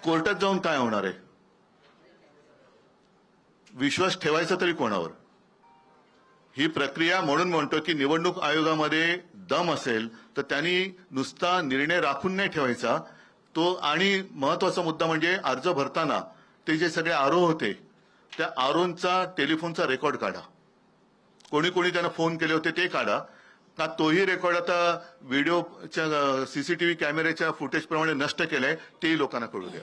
कोर्टात जाऊन काय होणार आहे? विश्वास ठेवायचा तरी कोणावर? ही प्रक्रिया म्हणून म्हणतो की निवडणूक आयोगामध्ये दम असेल तर त्यांनी नुसता निर्णय राखून नाही ठेवायचा तो. आणि महत्वाचा मुद्दा म्हणजे अर्ज भरताना ते जे सगळे आरोह होते त्या आरोहचा टेलिफोनचा रेकॉर्ड काढा. कोणी कोणी त्यांना फोन केले होते ते काढा. का तोही रेकॉर्ड आता व्हिडिओच्या सीसीटीव्ही कॅमेऱ्याच्या फुटेज प्रमाणे नष्ट केलंय तेही लोकांना कळू द्या.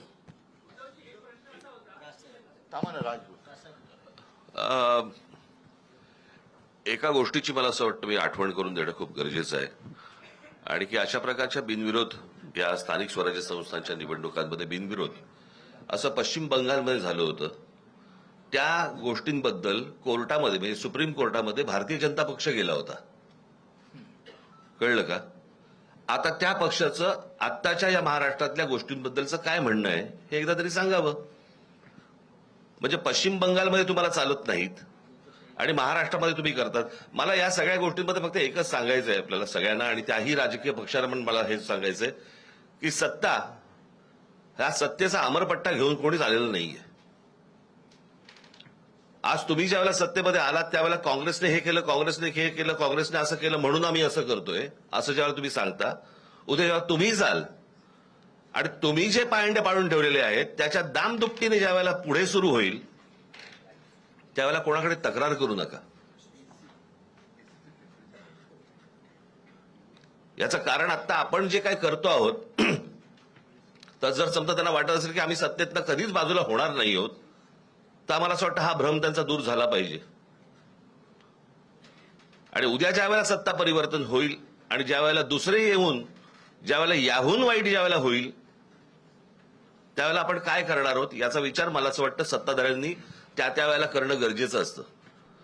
एका गोष्टीची मला असं वाटतं मी आठवण करून देणं खूप गरजेचं आहे आणि की अशा प्रकारच्या बिनविरोध या स्थानिक स्वराज्य संस्थांच्या निवडणुकांमध्ये बिनविरोध असं पश्चिम बंगालमध्ये झालं होतं. त्या गोष्टींबद्दल कोर्टामध्ये म्हणजे सुप्रीम कोर्टामध्ये भारतीय जनता पक्ष गेला होता. कळलं का? आता त्या पक्षाचं आत्ताच्या या महाराष्ट्रातल्या गोष्टींबद्दलचं काय म्हणणं आहे हे एकदा तरी सांगावं. म्हणजे पश्चिम बंगालमध्ये तुम्हाला चालत नाहीत आणि महाराष्ट्रामध्ये तुम्ही करतात. मला या सगळ्या गोष्टींमध्ये फक्त एकच सांगायचं आहे आपल्याला सगळ्यांना आणि त्याही राजकीय पक्षांना पण मला हेच सांगायचंय की सत्ता ह्या सत्तेचा अमरपट्टा घेऊन कोणीच आलेलं नाहीये. आज तुम्ही ज्यावेळेला सत्तेमध्ये आलात त्यावेळेला काँग्रेसने हे केलं, काँग्रेसने हे केलं, काँग्रेसने असं केलं म्हणून आम्ही असं करतोय असं ज्यावेळेला तुम्ही सांगता, उद्या जेव्हा तुम्ही जाल आणि तुम्ही जे पायंडे पाडून ठेवलेले आहेत त्याच्या दामदुपटीने ज्यावेळेला पुढे सुरू होईल त्यावेळेला कोणाकडे तक्रार करू नका. याचं कारण आता आपण जे काय करतो आहोत तर जर समजा त्यांना वाटत असेल की आम्ही सत्तेतनं कधीच बाजूला होणार नाही आहोत तर आम्हाला असं वाटतं हा भ्रम त्यांचा दूर झाला पाहिजे. आणि उद्या ज्या वेळेला सत्ता परिवर्तन होईल आणि ज्या वेळेला दुसरे येऊन ज्यावेळेला याहून वाईट ज्यावेळेला होईल त्यावेळेला आपण काय करणार आहोत याचा विचार मला असं वाटतं सत्ताधाऱ्यांनी त्या वेळेला करणं गरजेचं असतं.